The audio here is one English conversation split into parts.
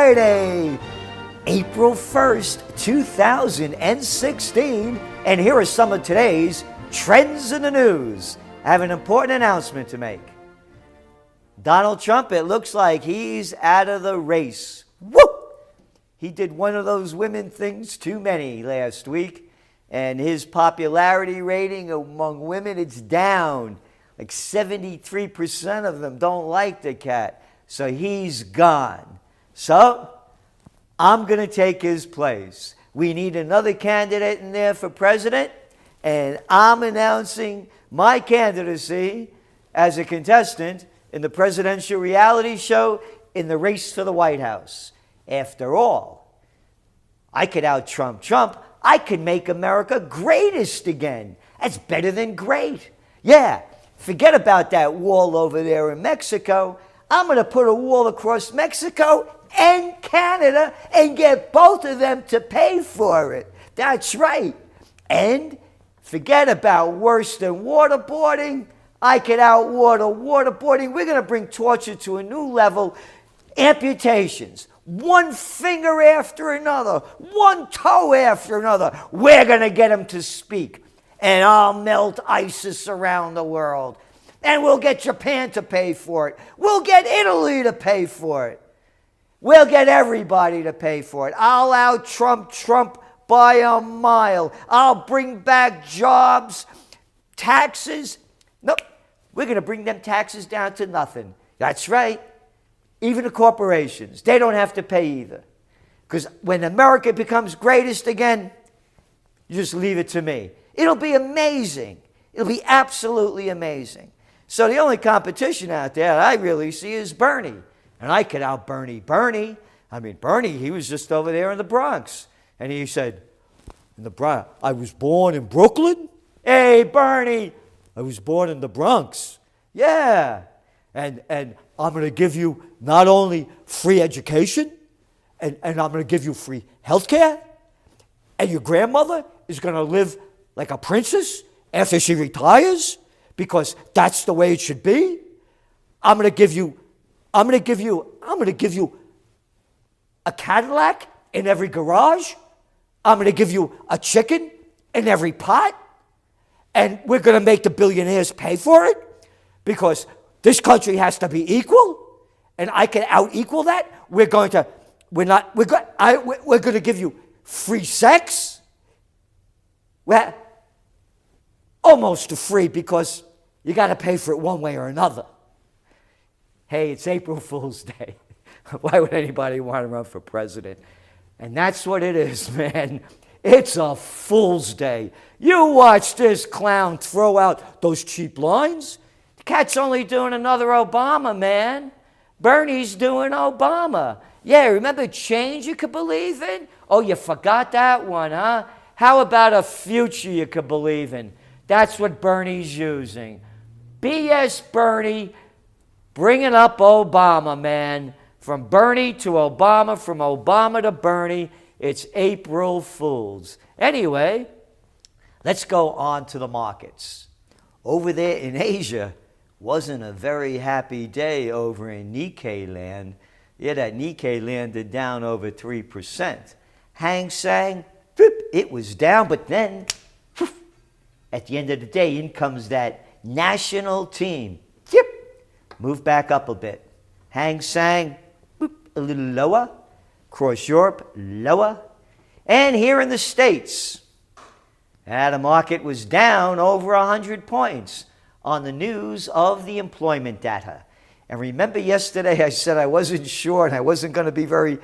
Friday, April 1st, 2016. And here are some of today's trends in the news. I have an important announcement to make. Donald Trump, it looks like he's out of the race. Woo! He did one of those women things too many last week, and his popularity rating among women, it's down. Like 73% of them don't like the cat. So he's gone. So I'm going to take his place. We need another candidate in there for president, and I'm announcing my candidacy as a contestant in the presidential reality show in the race for the White House. After all, I could out-Trump Trump. I could make America greatest again. That's better than great. Yeah, forget about that wall over there in Mexico. I'm going to put a wall across Mexico and Canada and get both of them to pay for it. That's right. And forget about worse than waterboarding. I could outwater waterboarding. We're going to bring torture to a new level. Amputations. One finger after another. One toe after another. We're going to get them to speak. And I'll melt ISIS around the world. And we'll get Japan to pay for it. We'll get Italy to pay for it. We'll get everybody to pay for it. I'll out-Trump Trump by a mile. I'll bring back jobs, taxes. Nope. We're going to bring them taxes down to nothing. That's right. Even the corporations, they don't have to pay either. Because when America becomes greatest again, you just leave it to me. It'll be amazing. It'll be absolutely amazing. So the only competition out there that I really see is Bernie. And I could out-Bernie Bernie. I mean, Bernie, he was just over there in the Bronx. And he said, in the Bronx, I was born in Brooklyn? Hey, Bernie, I was born in the Bronx. Yeah. And I'm going to give you not only free education, and I'm going to give you free health care, and your grandmother is going to live like a princess after she retires, because that's the way it should be. I'm going to give you a Cadillac in every garage. I'm going to give you a chicken in every pot. And we're going to make the billionaires pay for it, because this country has to be equal, and I can out-equal that. We're going to give you free sex. Well, almost free, because you got to pay for it one way or another. Hey, it's April Fool's Day. Why would anybody want to run for president? And that's what it is, man. It's a fool's day. You watch this clown throw out those cheap lines. The cat's only doing another Obama, man. Bernie's doing Obama. Yeah, remember change you could believe in? Oh, you forgot that one, huh? How about a future you could believe in? That's what Bernie's using. BS Bernie, bringing up Obama, man. From Bernie to Obama, from Obama to Bernie, it's April Fools. Anyway, let's go on to the markets. Over there in Asia, wasn't a very happy day over in Nikkei land. Yeah, that Nikkei landed down over 3%. Hang Seng, it was down, but then at the end of the day, in comes that national team. Move back up a bit. Hang Seng, a little lower. Across Europe, lower. And here in the States, the market was down over 100 points on the news of the employment data. And remember yesterday I said I wasn't sure and I wasn't going to be very,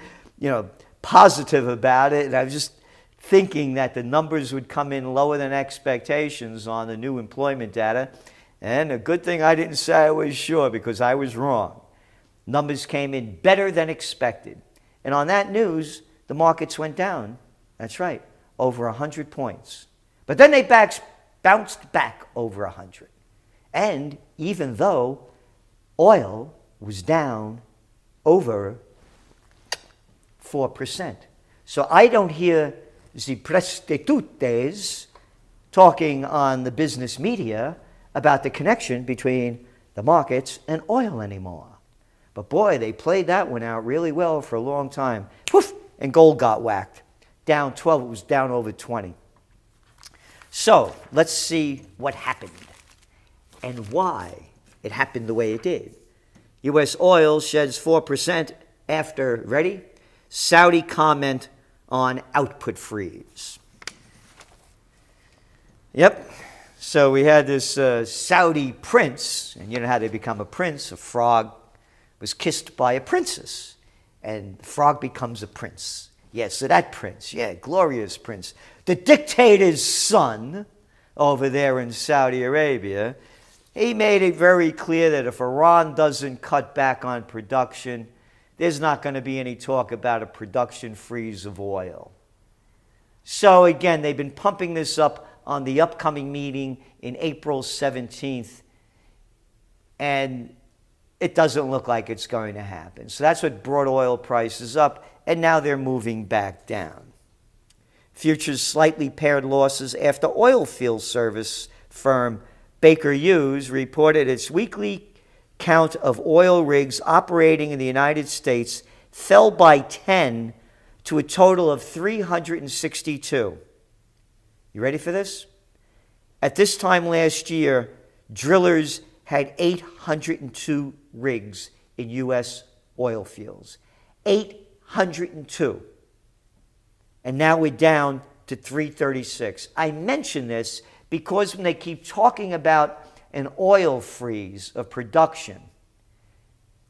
positive about it. And I was just thinking that the numbers would come in lower than expectations on the new employment data. And a good thing I didn't say I was sure, because I was wrong. Numbers came in better than expected. And on that news, the markets went down. That's right, over 100 points. But then they bounced back over 100. And even though oil was down over 4%. So I don't hear the prostitutes talking on the business media about the connection between the markets and oil anymore. But boy, they played that one out really well for a long time. Woof! And gold got whacked. Down 12, it was down over 20. So let's see what happened and why it happened the way it did. U.S. oil sheds 4% after, ready? Saudi comment on output freeze. Yep. So we had this Saudi prince, and you know how they become a prince. A frog was kissed by a princess, and the frog becomes a prince. Yeah, so that prince, yeah, glorious prince. The dictator's son over there in Saudi Arabia, he made it very clear that if Iran doesn't cut back on production, there's not going to be any talk about a production freeze of oil. So again, they've been pumping this up on the upcoming meeting in April 17th, and it doesn't look like it's going to happen. So that's what brought oil prices up, and now they're moving back down. Futures slightly paired losses after oil field service firm Baker Hughes reported its weekly count of oil rigs operating in the United States fell by 10 to a total of 362. You ready for this? At this time last year, drillers had 802 rigs in U.S. oil fields. 802. And now we're down to 336. I mention this because when they keep talking about an oil freeze of production,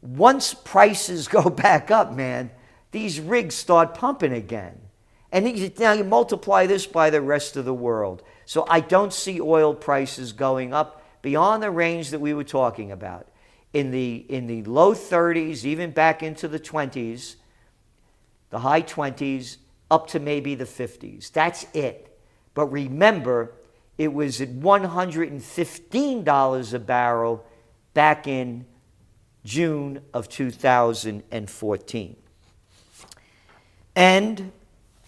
once prices go back up, man, these rigs start pumping again. And now you multiply this by the rest of the world. So I don't see oil prices going up beyond the range that we were talking about. In the low 30s, even back into the 20s, the high 20s, up to maybe the 50s. That's it. But remember, it was at $115 a barrel back in June of 2014. And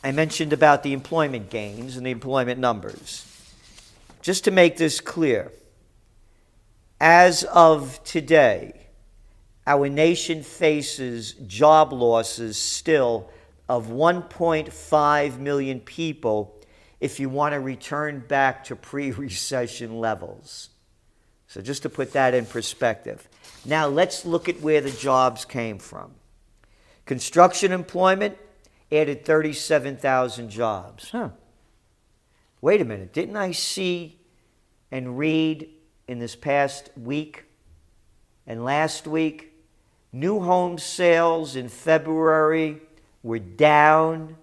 I mentioned about the employment gains and the employment numbers. Just to make this clear, as of today, our nation faces job losses still of 1.5 million people if you want to return back to pre-recession levels. So just to put that in perspective. Now let's look at where the jobs came from. Construction employment added 37,000 jobs. Wait a minute, didn't I see and read in this past week and last week, new home sales in February were down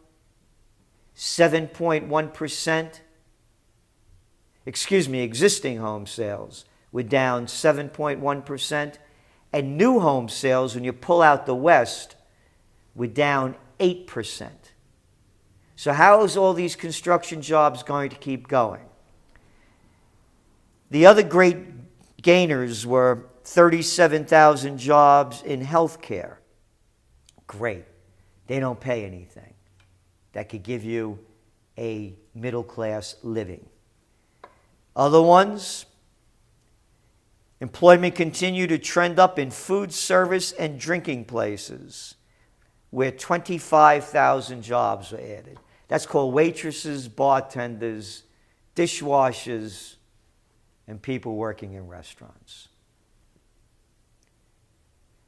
7.1%. Excuse me, existing home sales were down 7.1%. And new home sales, when you pull out the West, were down 8%. So how is all these construction jobs going to keep going? The other great gainers were 37,000 jobs in healthcare. Great. They don't pay anything. That could give you a middle-class living. Other ones, employment continued to trend up in food service and drinking places, where 25,000 jobs were added. That's called waitresses, bartenders, dishwashers, and people working in restaurants.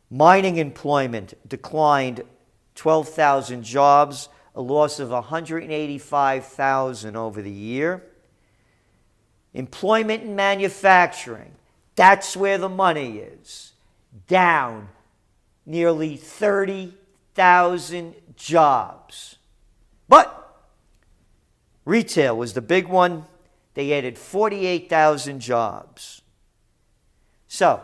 Mining employment declined 12,000 jobs, a loss of 185,000 over the year. Employment in manufacturing, that's where the money is, down nearly 30,000 jobs. But retail was the big one. They added 48,000 jobs. So,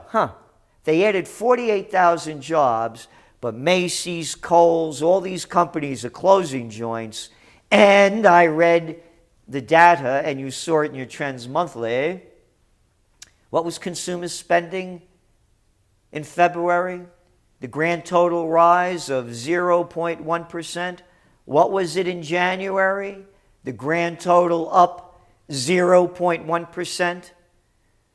they added 48,000 jobs, but Macy's, Kohl's, all these companies are closing joints. And I read the data, and you saw it in your Trends Monthly. What was consumer spending in February? The grand total rise of 0.1%. What was it in January? The grand total up 0.1%.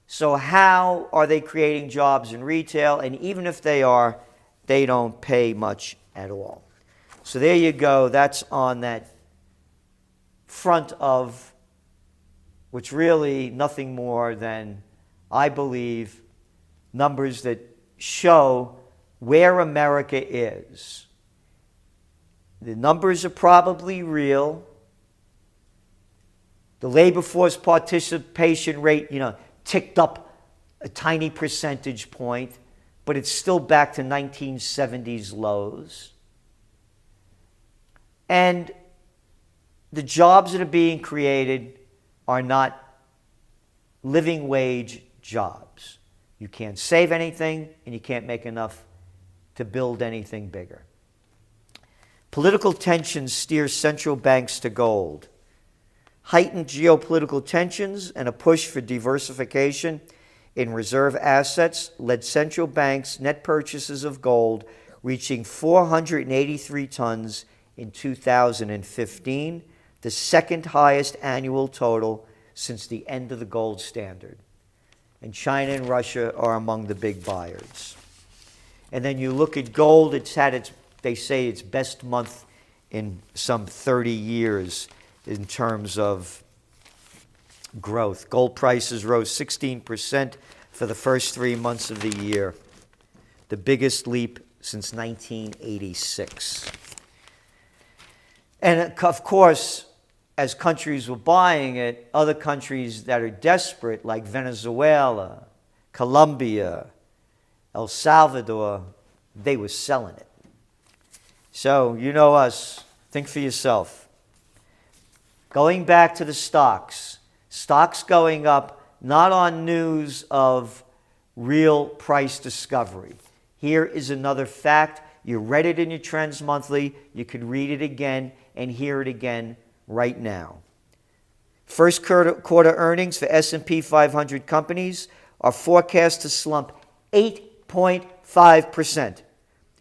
So how are they creating jobs in retail? And even if they are, they don't pay much at all. So there you go. That's on that front of what's really nothing more than, I believe, numbers that show where America is. The numbers are probably real. The labor force participation rate, ticked up a tiny percentage point, but it's still back to 1970s lows. And the jobs that are being created are not living wage jobs. You can't save anything, and you can't make enough to build anything bigger. Political tensions steer central banks to gold. Heightened geopolitical tensions and a push for diversification in reserve assets led central banks' net purchases of gold reaching 483 tons in 2015, the second highest annual total since the end of the gold standard. And China and Russia are among the big buyers. And then you look at gold, they say its best month in some 30 years in terms of growth. Gold prices rose 16% for the first 3 months of the year, the biggest leap since 1986. And of course, as countries were buying it, other countries that are desperate, like Venezuela, Colombia, El Salvador, they were selling it. So, you know us, think for yourself. Going back to the stocks going up not on news of real price discovery. Here is another fact. You read it in your Trends Monthly. You can read it again and hear it again right now. First quarter earnings for S&P 500 companies are forecast to slump 8.5%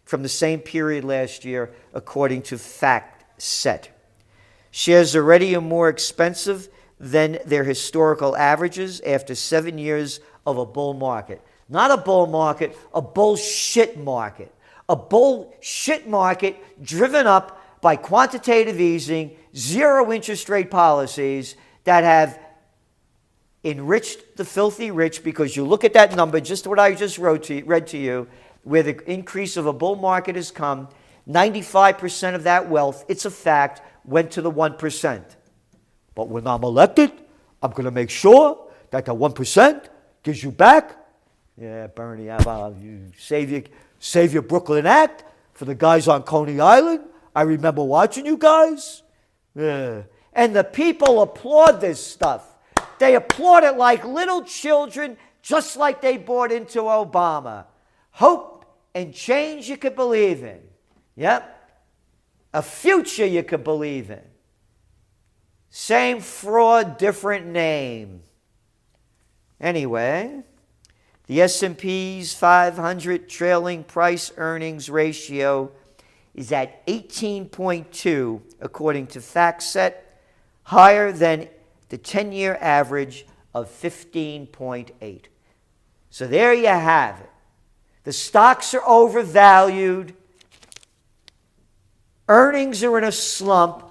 from the same period last year, according to FactSet. Shares already are more expensive than their historical averages after 7 years of a bull market. Not a bull market, a bullshit market. A bullshit market driven up by quantitative easing, zero interest rate policies that have enriched the filthy rich, because you look at that number, just what I just read to you, where the increase of a bull market has come, 95% of that wealth, it's a fact, went to the 1%. But when I'm elected, I'm going to make sure that the 1% gives you back. Yeah, Bernie, how about you save your Brooklyn Act for the guys on Coney Island? I remember watching you guys. Yeah. And the people applaud this stuff. They applaud it like little children, just like they bought into Obama. Hope and change you could believe in. Yep. A future you could believe in. Same fraud, different name. Anyway, the S&P's 500 trailing price earnings ratio is at 18.2, according to FactSet, higher than the 10-year average of 15.8. So there you have it. The stocks are overvalued, earnings are in a slump,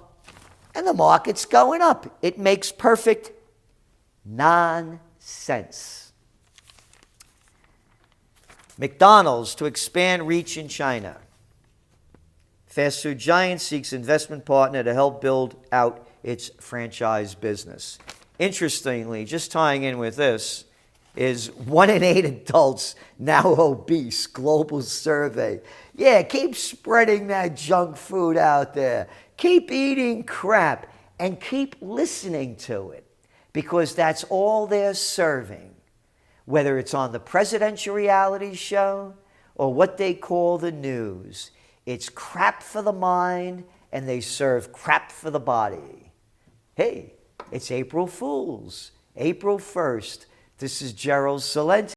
and the market's going up. It makes perfect nonsense. McDonald's to expand reach in China. Fast food giant seeks investment partner to help build out its franchise business. Interestingly, just tying in with this, is 1 in 8 adults now obese, global survey. Yeah, keep spreading that junk food out there. Keep eating crap and keep listening to it, because that's all they're serving. Whether it's on the presidential reality show or what they call the news, it's crap for the mind and they serve crap for the body. Hey, it's April Fool's, April 1st. This is Gerald Celente.